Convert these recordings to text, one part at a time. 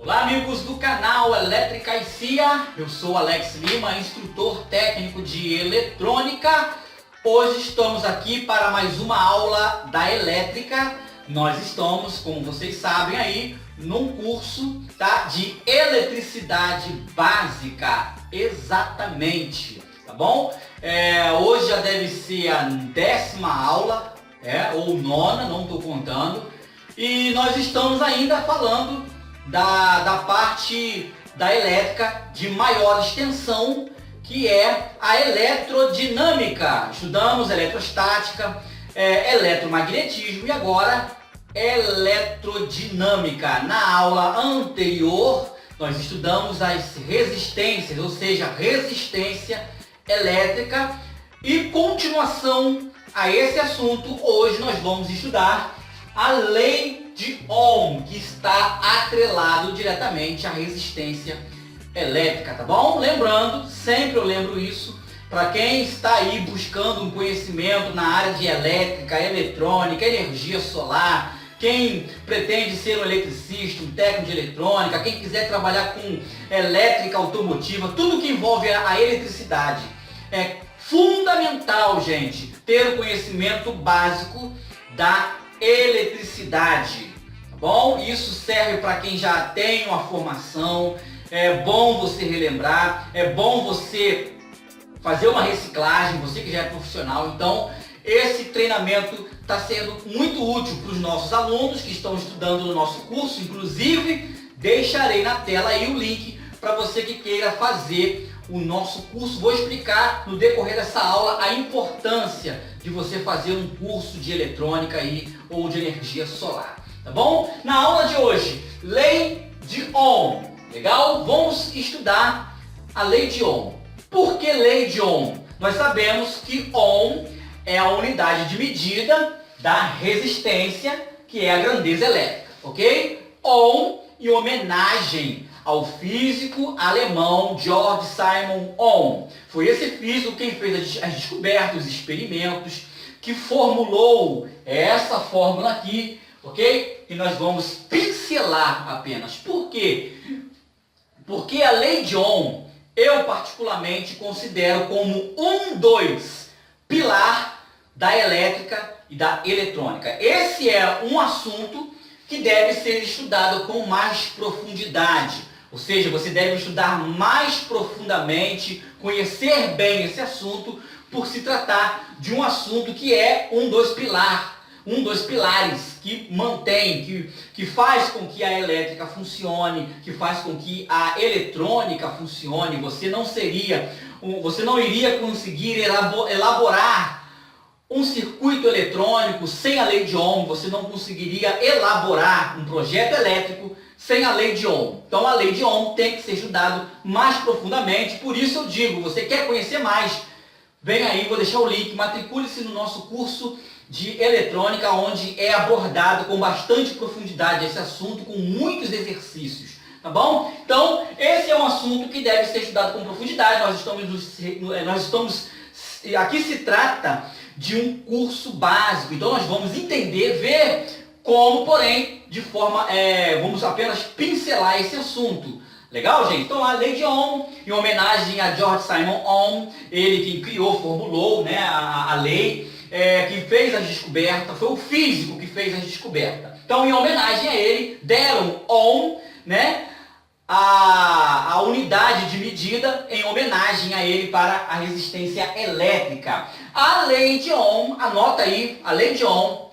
Olá amigos do canal Elétrica e CIA, eu sou Alex Lima, instrutor técnico de eletrônica. Hoje estamos aqui para mais uma aula da elétrica. Nós estamos, como vocês sabem aí, num curso de eletricidade básica, exatamente, tá bom? Hoje já deve ser a 10ª aula, ou 9ª, não estou contando. E nós estamos ainda falando da parte da elétrica de maior extensão, que é a eletrodinâmica. Estudamos eletrostática, eletromagnetismo e agora eletrodinâmica. Na aula anterior nós estudamos as resistências, ou seja, resistência elétrica, e continuação a esse assunto, hoje nós vamos estudar a lei de Ohm, que está atrelado diretamente à resistência elétrica, tá bom? Lembrando, sempre eu lembro isso, para quem está aí buscando um conhecimento na área de elétrica, eletrônica, energia solar, quem pretende ser um eletricista, um técnico de eletrônica, quem quiser trabalhar com elétrica automotiva, tudo que envolve a eletricidade. É fundamental, gente, ter o conhecimento básico da eletricidade, tá bom? Isso serve para quem já tem uma formação. É bom você relembrar, é bom você fazer uma reciclagem, você que já é profissional. Então esse treinamento está sendo muito útil para os nossos alunos que estão estudando no nosso curso. Inclusive deixarei na tela aí o link para você que queira fazer o nosso curso. Vou explicar no decorrer dessa aula a importância de você fazer um curso de eletrônica aí, ou de energia solar, tá bom? Na aula de hoje, lei de Ohm, legal? Vamos estudar a lei de Ohm. Por que lei de Ohm? Nós sabemos que Ohm é a unidade de medida da resistência, que é a grandeza elétrica, ok? Ohm em homenagem ao físico alemão Georg Simon Ohm. Foi esse físico quem fez as descobertas, os experimentos, que formulou essa fórmula aqui, ok? E nós vamos pincelar apenas. Por quê? Porque a lei de Ohm, eu particularmente considero como pilar da elétrica e da eletrônica. Esse é um assunto que deve ser estudado com mais profundidade. Ou seja, você deve estudar mais profundamente, conhecer bem esse assunto, por se tratar de um assunto que é um dos pilares que mantém, que faz com que a elétrica funcione, que faz com que a eletrônica funcione. Você não iria conseguir elaborar um circuito eletrônico sem a lei de Ohm. Você não conseguiria elaborar um projeto elétrico sem a lei de Ohm. Então a lei de Ohm tem que ser estudado mais profundamente. Por isso eu digo, você quer conhecer mais? Vem aí, vou deixar o link, matricule-se no nosso curso de eletrônica, onde é abordado com bastante profundidade esse assunto, com muitos exercícios, tá bom? Então, esse é um assunto que deve ser estudado com profundidade. Aqui se trata de um curso básico, então nós vamos entender, ver como, porém, vamos apenas pincelar esse assunto. Legal, gente? Então a lei de Ohm, em homenagem a Georg Simon Ohm, ele quem criou, formulou, né, a lei, quem fez as descobertas, foi o físico que fez as descobertas. Então, em homenagem a ele, deram Ohm, né, a unidade de medida em homenagem a ele para a resistência elétrica. A lei de Ohm, anota aí, a lei de Ohm,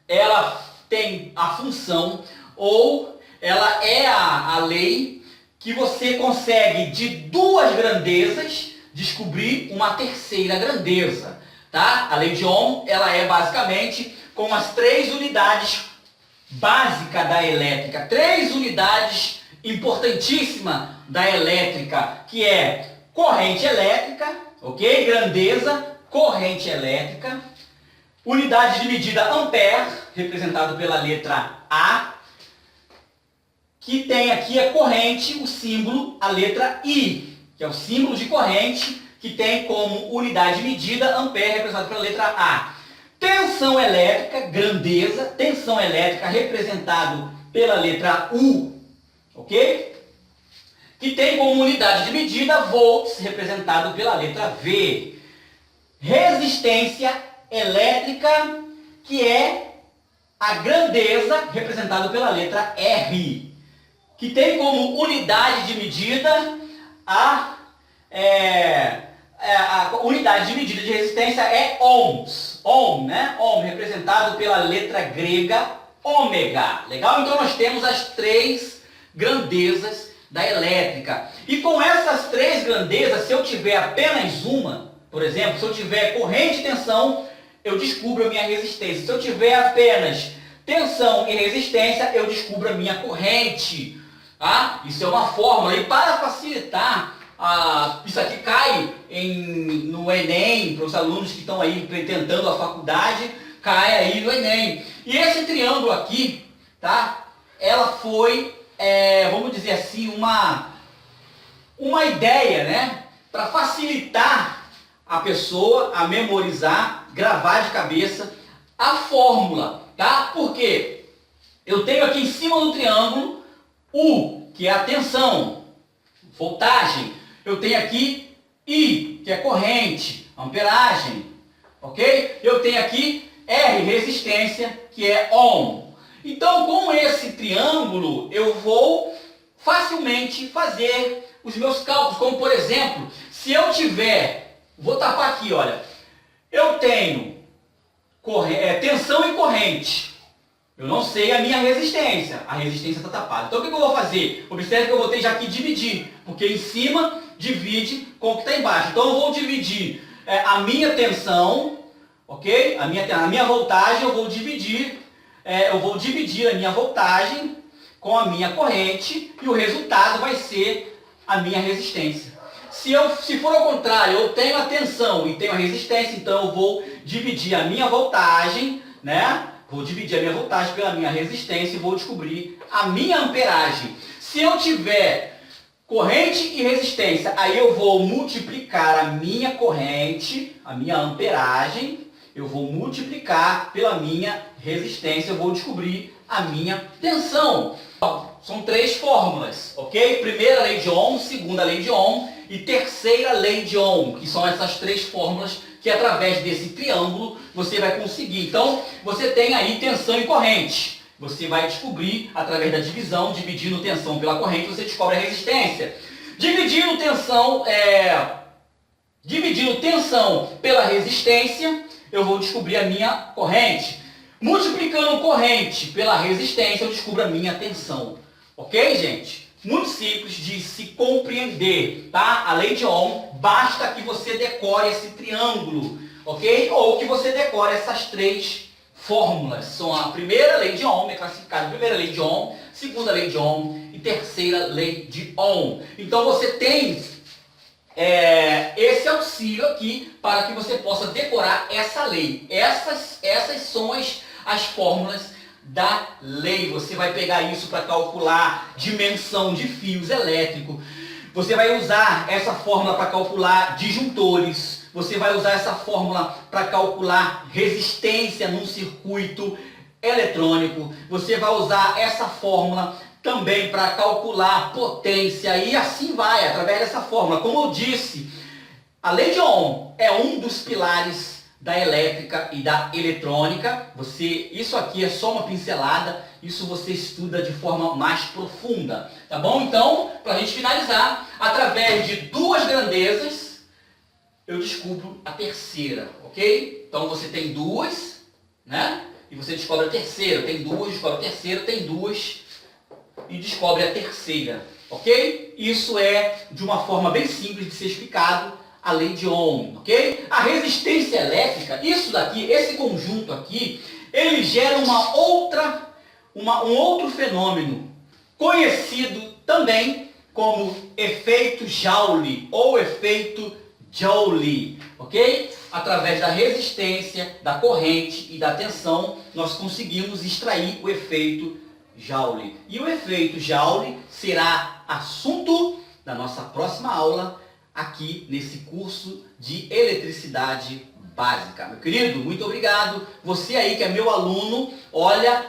ela tem a função, ou ela é a lei que você consegue de duas grandezas descobrir uma terceira grandeza, tá? A lei de Ohm, ela é basicamente com as 3 unidades básicas da elétrica, 3 unidades importantíssimas da elétrica, que é corrente elétrica, ok? Grandeza, corrente elétrica, unidade de medida ampere, representado pela letra A, que tem aqui a corrente, o símbolo, a letra I, que é o símbolo de corrente, que tem como unidade de medida ampere, representado pela letra A. Tensão elétrica, grandeza, tensão elétrica representado pela letra U, ok? Que tem como unidade de medida volts, representado pela letra V. Resistência elétrica, que é a grandeza, representada pela letra R. Que tem como unidade de medida a unidade de medida de resistência é ohms. Ohm, né? Ohm, representado pela letra grega ômega. Legal? Então nós temos as três grandezas da elétrica. E com essas três grandezas, se eu tiver apenas uma, por exemplo, se eu tiver corrente e tensão, eu descubro a minha resistência. Se eu tiver apenas tensão e resistência, eu descubro a minha corrente. Tá? Isso é uma fórmula. E para facilitar, isso aqui cai no Enem, para os alunos que estão aí tentando a faculdade, cai aí no Enem. E esse triângulo aqui, tá? Ela foi, vamos dizer assim, uma ideia, né? Para facilitar a pessoa a memorizar, gravar de cabeça a fórmula, tá? Porque eu tenho aqui em cima do triângulo U, que é a tensão, voltagem. Eu tenho aqui I, que é corrente, amperagem, ok? Eu tenho aqui R, resistência, que é ohm. Então, com esse triângulo, eu vou facilmente fazer os meus cálculos, como por exemplo, se eu tiver, vou tapar aqui, olha, eu tenho tensão e corrente. Eu não sei a minha resistência. A resistência está tapada. Então o que eu vou fazer? Observe que eu vou ter já aqui dividir, porque em cima divide com o que está embaixo. Então eu vou dividir a minha tensão, ok? A minha voltagem, eu vou dividir a minha voltagem com a minha corrente e o resultado vai ser a minha resistência. Se for ao contrário, eu tenho a tensão e tenho a resistência, então eu vou dividir a minha voltagem, né? Vou dividir a minha voltagem pela minha resistência e vou descobrir a minha amperagem. Se eu tiver corrente e resistência, aí eu vou multiplicar a minha corrente, a minha amperagem, eu vou multiplicar pela minha resistência, eu vou descobrir a minha tensão. São três fórmulas, ok? Primeira lei de Ohm, segunda lei de Ohm e terceira lei de Ohm, que são essas três fórmulas que através desse triângulo você vai conseguir. Então, você tem aí tensão e corrente. Você vai descobrir, através da divisão, dividindo tensão pela corrente, você descobre a resistência. Dividindo tensão pela resistência, eu vou descobrir a minha corrente. Multiplicando corrente pela resistência, eu descubro a minha tensão. Ok, gente? Muito simples de se compreender, tá? A lei de Ohm, basta que você decore esse triângulo, ok? Ou que você decore essas três fórmulas. São a primeira lei de Ohm, é classificada primeira lei de Ohm, segunda lei de Ohm e terceira lei de Ohm. Então você tem esse auxílio aqui para que você possa decorar essa lei. Essas são as fórmulas da lei. Você vai pegar isso para calcular dimensão de fios elétricos. Você vai usar essa fórmula para calcular disjuntores. Você vai usar essa fórmula para calcular resistência num circuito eletrônico. Você vai usar essa fórmula também para calcular potência e assim vai, através dessa fórmula. Como eu disse, a lei de Ohm é um dos pilares da elétrica e da eletrônica. Isso aqui é só uma pincelada, isso você estuda de forma mais profunda, tá bom? Então, para a gente finalizar, através de duas grandezas, eu descubro a terceira, ok? Então você tem duas, né? E você descobre a terceira, tem duas, descobre a terceira, tem duas e descobre a terceira, ok? Isso é de uma forma bem simples de ser explicado, a lei de Ohm, ok? A resistência elétrica, isso daqui, esse conjunto aqui, ele gera um outro fenômeno, conhecido também como efeito Joule ou efeito Joule, ok? Através da resistência, da corrente e da tensão, nós conseguimos extrair o efeito Joule. E o efeito Joule será assunto da nossa próxima aula, aqui nesse curso de eletricidade básica. Meu querido, muito obrigado. Você aí que é meu aluno, olha,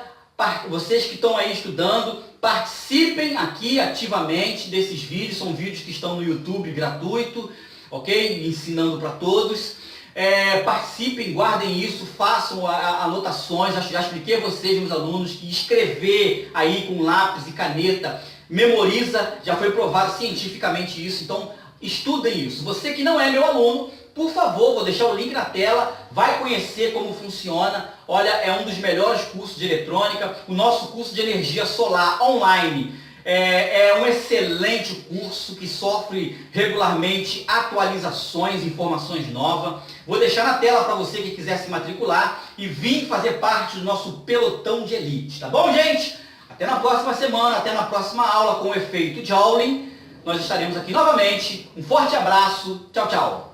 Vocês que estão aí estudando, participem aqui ativamente desses vídeos. São vídeos que estão no YouTube gratuito, ok? Ensinando para todos. Participem, guardem isso, façam anotações. Já expliquei a vocês, meus alunos, que escrever aí com lápis e caneta memoriza, já foi provado cientificamente isso. Então, estudem isso. Você que não é meu aluno, por favor, vou deixar o link na tela, vai conhecer como funciona. Olha, é um dos melhores cursos de eletrônica. O nosso curso de energia solar online é um excelente curso que sofre regularmente atualizações, informações novas. Vou deixar na tela para você que quiser se matricular e vir fazer parte do nosso pelotão de elite, tá bom, gente? Até na próxima semana, até na próxima aula com o efeito Joule. Nós estaremos aqui novamente. Um forte abraço. Tchau, tchau.